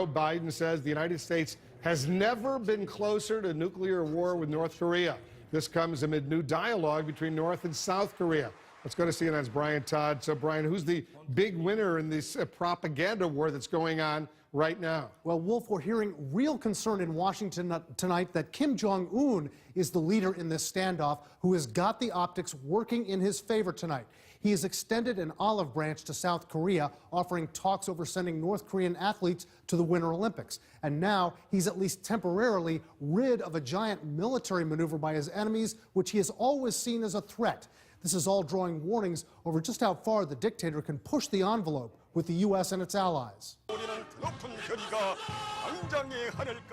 Biden says the United States has never been closer to nuclear war with North Korea. This comes amid new dialogue between North and South Korea. Let's go to CNN's Brian Todd. So, Brian, who's the big winner in this propaganda war that's going on right now? Well, Wolf, we're hearing real concern in Washington tonight that Kim Jong-Un is the leader in this standoff who has got the optics working in his favor tonight. He has extended an olive branch to South Korea, offering talks over sending North Korean athletes to the Winter Olympics. And now he's at least temporarily rid of a giant military maneuver by his enemies, which he has always seen as a threat. This is all drawing warnings over just how far the dictator can push the envelope with the U.S. and its allies.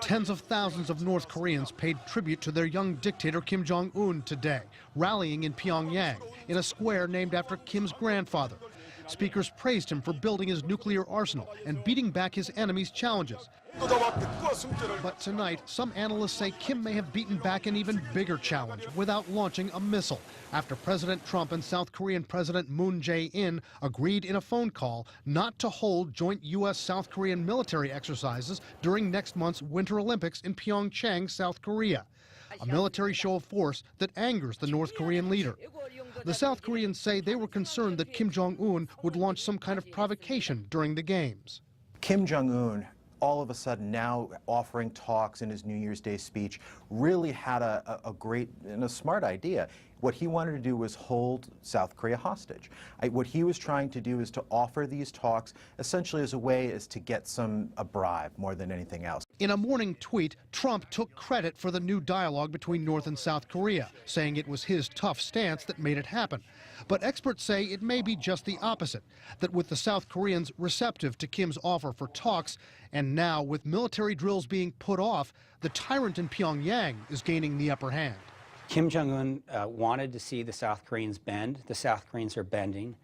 Tens of thousands of North Koreans paid tribute to their young dictator Kim Jong-Un today, rallying in Pyongyang in a square named after Kim's grandfather. Speakers praised him for building his nuclear arsenal and beating back his enemies' challenges. But tonight, some analysts say Kim may have beaten back an even bigger challenge without launching a missile, after President Trump and South Korean President Moon Jae-in agreed in a phone call not to hold joint U.S.-South Korean military exercises during next month's Winter Olympics in Pyeongchang, South Korea, a military show of force that angers the North Korean leader. The South Koreans say they were concerned that Kim Jong-un would launch some kind of provocation during the games. Kim Jong-un, all of a sudden now offering talks in his New Year's Day speech, really had a great and a smart idea. What he wanted to do was hold South Korea hostage. What he was trying to do is to offer these talks essentially as a way as to get a bribe more than anything else. In a morning tweet, Trump took credit for the new dialogue between North and South Korea, saying it was his tough stance that made it happen. But experts say it may be just the opposite, that with the South Koreans receptive to Kim's offer for talks, and now with military drills being put off, the tyrant in Pyongyang is gaining the upper hand. Kim Jong-un wanted to see the South Koreans bend. The South Koreans are bending.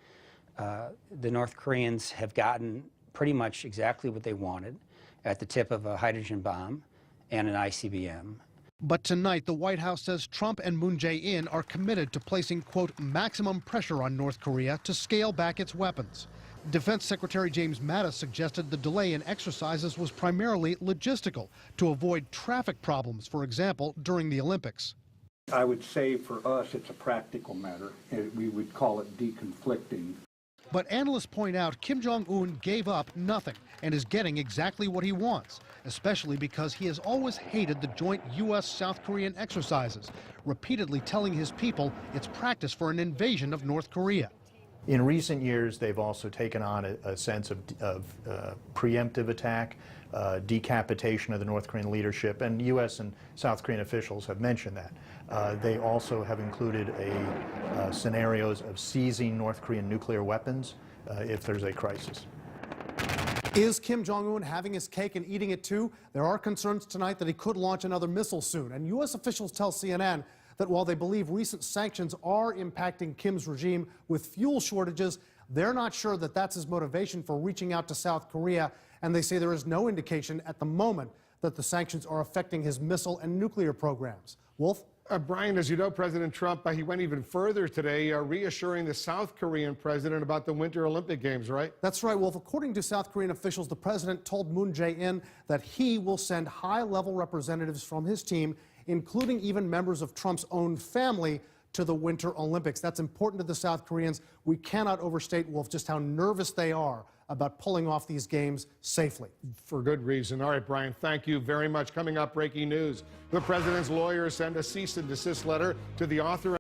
The North Koreans have gotten pretty much exactly what they wanted at the tip of a hydrogen bomb and an ICBM. But tonight, the White House says Trump and Moon Jae-in are committed to placing, quote, maximum pressure on North Korea to scale back its weapons. Defense Secretary James Mattis suggested the delay in exercises was primarily logistical, to avoid traffic problems, for example, during the Olympics. I would say for us it's a practical matter. We would call it deconflicting. But analysts point out Kim Jong-un gave up nothing and is getting exactly what he wants, especially because he has always hated the joint U.S.-South Korean exercises, repeatedly telling his people it's practice for an invasion of North Korea. In recent years, they've also taken on a sense of preemptive attack, decapitation of the North Korean leadership, and U.S. and South Korean officials have mentioned that. They also have included scenarios of seizing North Korean nuclear weapons if there's a crisis. Is Kim Jong-un having his cake and eating it too? There are concerns tonight that he could launch another missile soon, and U.S. officials tell CNN that while they believe recent sanctions are impacting Kim's regime with fuel shortages, they're not sure that that's his motivation for reaching out to South Korea, and they say there is no indication at the moment that the sanctions are affecting his missile and nuclear programs. Wolf? Brian, as you know, President Trump, he went even further today, reassuring the South Korean president about the Winter Olympic Games, right? That's right, Wolf. According to South Korean officials, the president told Moon Jae-in that he will send high-level representatives from his team, including even members of Trump's own family, to the Winter Olympics. That's important to the South Koreans. We cannot overstate, Wolf, just how nervous they are about pulling off these games safely. For good reason. All right, Brian, thank you very much. Coming up, breaking news. The president's lawyers send a cease and desist letter to the author